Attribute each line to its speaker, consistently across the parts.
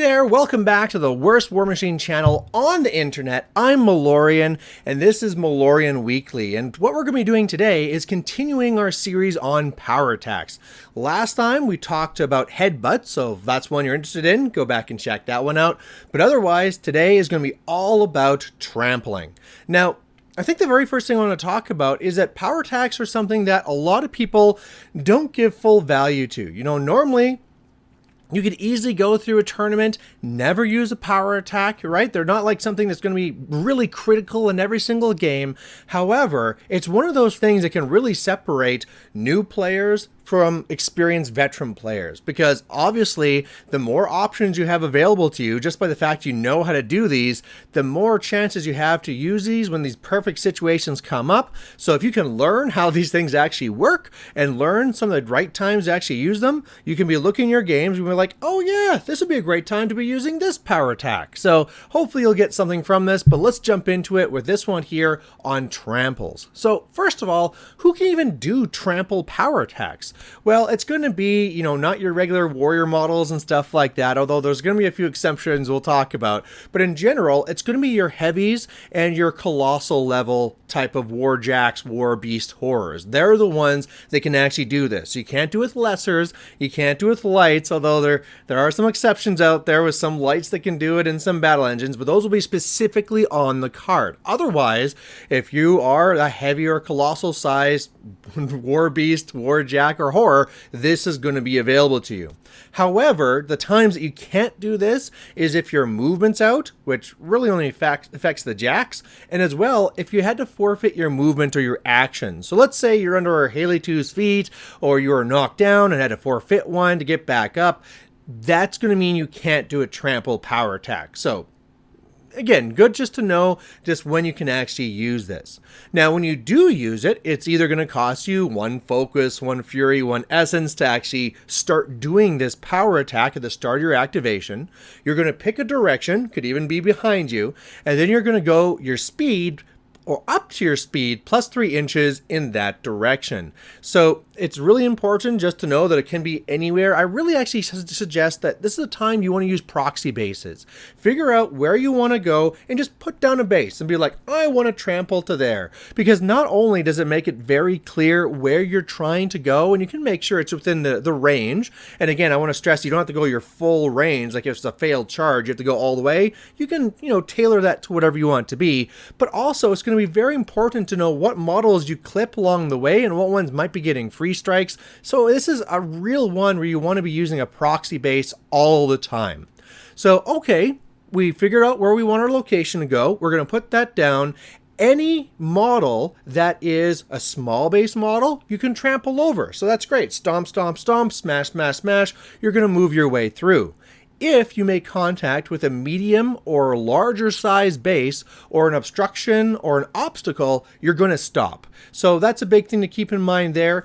Speaker 1: there, welcome back to the worst War Machine channel on the internet. I'm Malorian, and this is Malorian Weekly, and what we're going to be doing today is continuing our series on power attacks. Last time we talked about headbutts, so if that's one you're interested in, go back and check that one out. But otherwise, today is going to be all about trampling. Now, I think the very first thing I want to talk about is that power attacks are something that a lot of people don't give full value to. You know, normally you could easily go through a tournament, never use a power attack, right? They're not like something that's going to be really critical in every single game. However, it's one of those things that can really separate new players from experienced veteran players, because obviously the more options you have available to you, just by the fact you know how to do these, the more chances you have to use these when these perfect situations come up. So if you can learn how these things actually work and learn some of the right times to actually use them, you can be looking at your games and be like, oh yeah, this would be a great time to be using this power attack. So hopefully you'll get something from this, but let's jump into it with this one here on tramples. So first of all, who can even do trample power attacks? Well, it's going to be, you know, not your regular warrior models and stuff like that, although there's going to be a few exceptions we'll talk about. But in general, it's going to be your heavies and your colossal level type of warjacks, war beast horrors. They're the ones that can actually do this. You can't do it with lessers, you can't do it with lights, although there are some exceptions out there with some lights that can do it in some battle engines, but those will be specifically on the card. Otherwise, if you are a heavy or colossal size war beast, warjack, or horror, this is going to be available to you. However, the times that you can't do this is if your movement's out, which really only affects the jacks, and as well if you had to forfeit your movement or your action. So let's say you're under Haley 2's feet, or you were knocked down and had to forfeit one to get back up. That's going to mean you can't do a trample power attack. So again, good just to know just when you can actually use this. Now, when you do use it, it's either going to cost you 1 focus, 1 fury, 1 essence to actually start doing this power attack at the start of your activation. You're going to pick a direction, could even be behind you, and then you're going to go your speed or up to your speed plus 3 inches in that direction. So it's really important just to know that it can be anywhere. I really actually suggest that this is the time you want to use proxy bases. Figure out where you want to go and just put down a base and be like, I want to trample to there. Because not only does it make it very clear where you're trying to go, and you can make sure it's within the range. And again, I want to stress, you don't have to go your full range. Like if it's a failed charge, you have to go all the way. You can, you know, tailor that to whatever you want it to be. But also it's going to be very important to know what models you clip along the way and what ones might be getting free strikes. So this is a real one where you want to be using a proxy base all the time. So, okay, we figured out where we want our location to go. We're going to put that down. Any model that is a small base model, you can trample over. So that's great. Stomp, stomp, stomp, smash, smash, smash. You're going to move your way through. If you make contact with a medium or larger size base or an obstruction or an obstacle, you're going to stop. So that's a big thing to keep in mind there.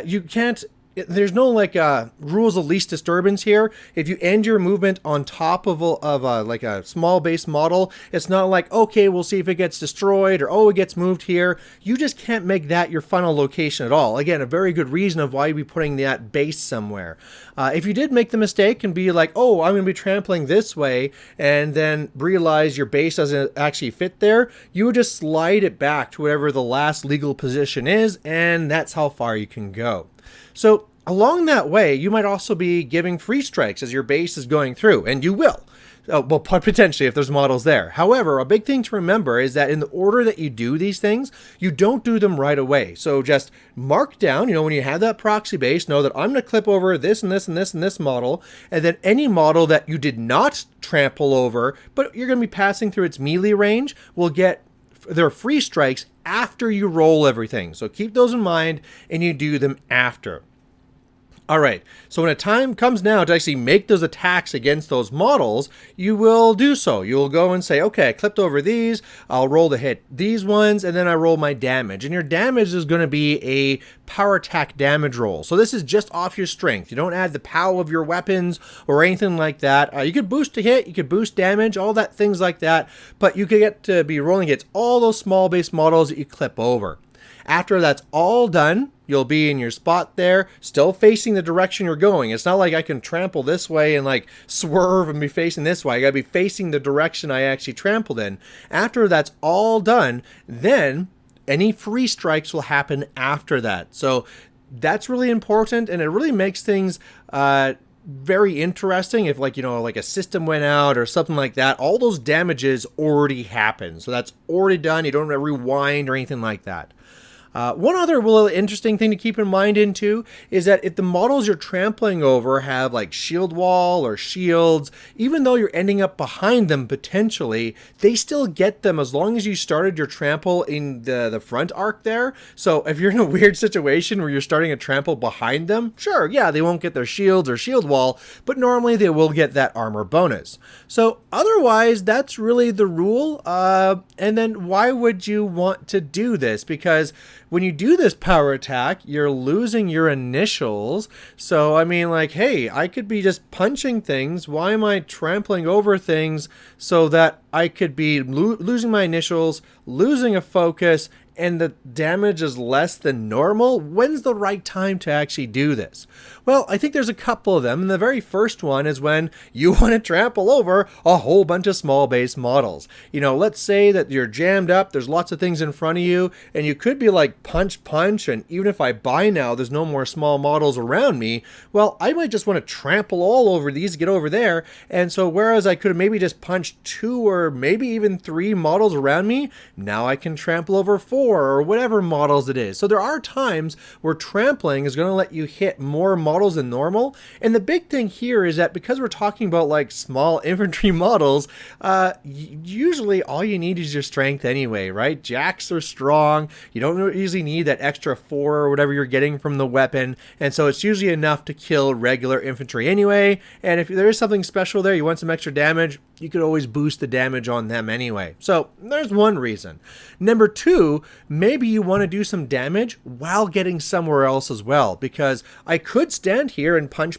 Speaker 1: You can't, there's no like rules of least disturbance here. If you end your movement on top of like a small base model, it's not like, okay, we'll see if it gets destroyed or, oh, it gets moved here. You just can't make that your final location at all. Again, a very good reason of why you'd be putting that base somewhere. If you did make the mistake and be like, oh, I'm going to be trampling this way, and then realize your base doesn't actually fit there, you would just slide it back to whatever the last legal position is, and that's how far you can go. So along that way, you might also be giving free strikes as your base is going through, and you will. Well, potentially if there's models there. However, a big thing to remember is that in the order that you do these things, you don't do them right away. So just mark down, you know, when you have that proxy base, know that I'm going to clip over this and this and this and this model, and then any model that you did not trample over, but you're going to be passing through its melee range, will get their free strikes after you roll everything. So keep those in mind, and you do them after. All right, so when a time comes now to actually make those attacks against those models, you will do so. You'll go and say, okay, I clipped over these, I'll roll to hit these ones, and then I roll my damage. And your damage is going to be a power attack damage roll. So this is just off your strength. You don't add the power of your weapons or anything like that. You could boost to hit, you could boost damage, all that things like that, but you could get to be rolling against all those small base models that you clip over. After that's all done, you'll be in your spot there, still facing the direction you're going. It's not like I can trample this way and like swerve and be facing this way. I gotta be facing the direction I actually trampled in. After that's all done, then any free strikes will happen after that. So that's really important, and it really makes things very interesting. If like, like a system went out or something like that, all those damages already happened. So that's already done. You don't have to rewind or anything like that. One other really interesting thing to keep in mind too is that if the models you're trampling over have like shield wall or shields, even though you're ending up behind them potentially, they still get them as long as you started your trample in the front arc there. So if you're in a weird situation where you're starting a trample behind them, sure, yeah, they won't get their shields or shield wall, but normally they will get that armor bonus. So otherwise, that's really the rule. And then why would you want to do this? Because when you do this power attack, you're losing your initials. So, I mean, like, hey, I could be just punching things. Why am I trampling over things so that I could be losing my initials, losing a focus, and the damage is less than normal? When's the right time to actually do this? Well, I think there's a couple of them. And the very first one is when you want to trample over a whole bunch of small base models. Let's say that you're jammed up, there's lots of things in front of you, and you could be like punch, and even if I buy now, there's no more small models around me. Well, I might just want to trample all over these, get over there. And so whereas I could have maybe just punched 2 or maybe even 3 models around me, now I can trample over 4 or whatever models it is. So there are times where trampling is going to let you hit more models than normal. And the big thing here is that because we're talking about like small infantry models, usually all you need is your strength anyway, right? Jacks are strong. You don't usually need that extra 4 or whatever you're getting from the weapon. And so it's usually enough to kill regular infantry anyway. And if there is something special there, you want some extra damage, you could always boost the damage on them anyway. So there's one reason. Number 2, maybe you want to do some damage while getting somewhere else as well, because I could stand here and punch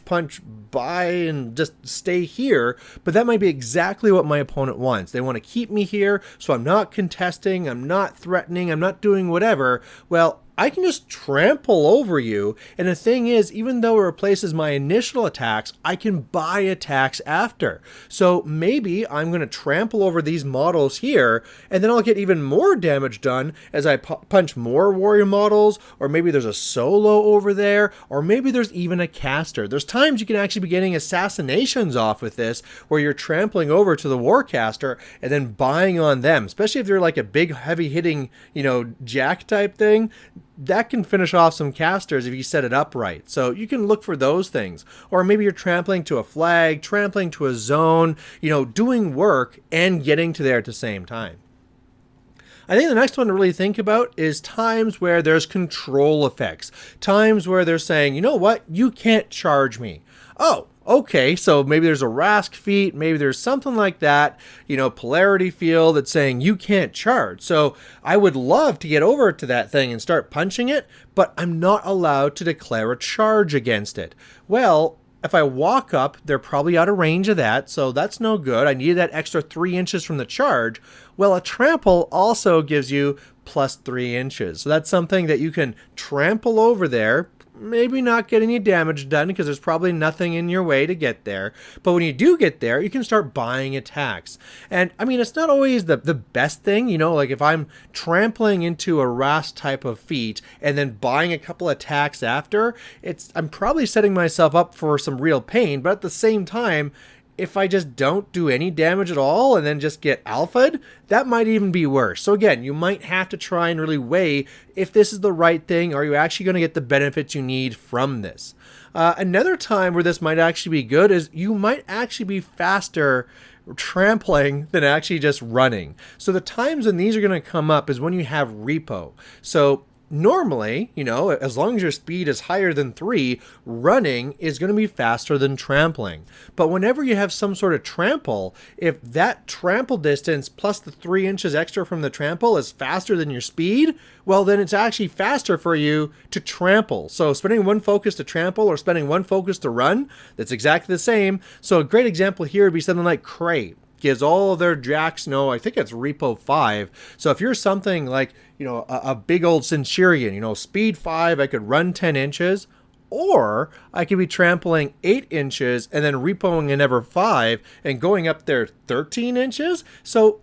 Speaker 1: by and just stay here, but that might be exactly what my opponent wants. They want to keep me here, so I'm not contesting, I'm not threatening, I'm not doing whatever. Well, I can just trample over you, and the thing is, even though it replaces my initial attacks, I can buy attacks after. So maybe I'm going to trample over these models here, and then I'll get even more damage done as I punch more warrior models, or maybe there's a solo over there, or maybe there's even a caster. There's times you can actually be getting assassinations off with this, where you're trampling over to the warcaster and then buying on them, especially if they're like a big heavy hitting, jack type thing. That can finish off some casters if you set it up right. So you can look for those things. Or maybe you're trampling to a flag, trampling to a zone, doing work and getting to there at the same time. I think the next one to really think about is times where there's control effects. Times where they're saying, you know what, you can't charge me. Oh, okay, so maybe there's a Rask feat, maybe there's something like that, polarity field that's saying you can't charge. So I would love to get over to that thing and start punching it, but I'm not allowed to declare a charge against it. Well, if I walk up, they're probably out of range of that, so that's no good. I need that extra 3 inches from the charge. Well, a trample also gives you plus 3 inches. So that's something that you can trample over there, maybe not get any damage done because there's probably nothing in your way to get there. But when you do get there, you can start buying attacks. And I mean, it's not always the best thing, like if I'm trampling into a Rask type of feat and then buying a couple attacks after, I'm probably setting myself up for some real pain. But at the same time, if I just don't do any damage at all and then just get alpha'd, that might even be worse. So again, you might have to try and really weigh if this is the right thing. Are you actually going to get the benefits you need from this? Another time where this might actually be good is you might actually be faster trampling than actually just running. So the times when these are going to come up is when you have repo. So normally, as long as your speed is higher than 3, running is going to be faster than trampling. But whenever you have some sort of trample, if that trample distance plus the 3 inches extra from the trample is faster than your speed, well, then it's actually faster for you to trample. So spending 1 focus to trample or spending 1 focus to run, that's exactly the same. So a great example here would be something like Cray. gives all of their jacks, no, I think it's repo 5. So if you're something like, you know, a big old Centurion, you know, speed 5, I could run 10 inches, or I could be trampling 8 inches and then repoing another 5 and going up there 13 inches. So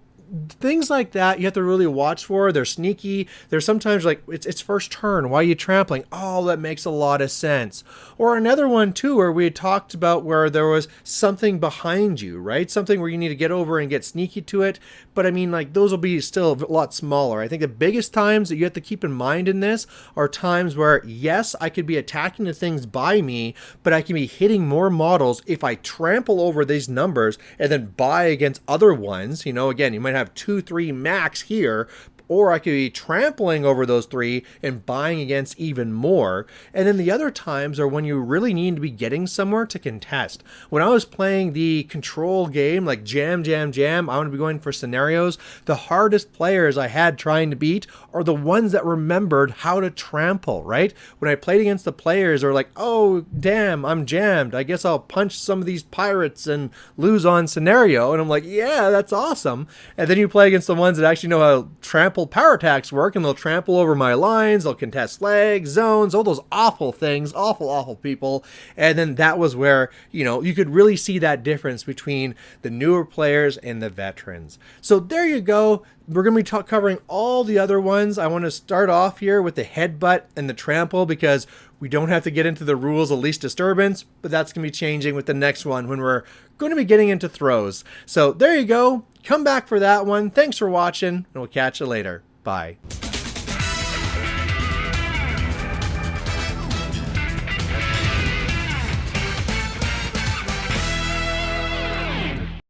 Speaker 1: things like that you have to really watch for. They're sneaky. They're sometimes like, it's first turn, why are you trampling? Oh, that makes a lot of sense. Or another one too where we had talked about where there was something behind you, right? Something where you need to get over and get sneaky to it. But I mean, like, those will be still a lot smaller. I think the biggest times that you have to keep in mind in this are times where, yes, I could be attacking the things by me, but I can be hitting more models if I trample over these numbers and then buy against other ones. You know, again, you might have 2, 3 max here, or I could be trampling over those 3 and buying against even more. And then the other times are when you really need to be getting somewhere to contest. When I was playing the control game, like jam, I want to be going for scenarios, the hardest players I had trying to beat are the ones that remembered how to trample, right? When I played against the players are like, oh, damn, I'm jammed. I guess I'll punch some of these pirates and lose on scenario. And I'm like, yeah, that's awesome. And then you play against the ones that actually know how trample power attacks work, and they'll trample over my lines, they'll contest legs, zones, all those awful things, awful people. And then that was where, you know, you could really see that difference between the newer players and the veterans. So there you go. We're going to be covering all the other ones. I want to start off here with the headbutt and the trample because we don't have to get into the rules of least disturbance, but that's going to be changing with the next one when we're going to be getting into throws. So there you go. Come back for that one. Thanks for watching, and we'll catch you later. Bye.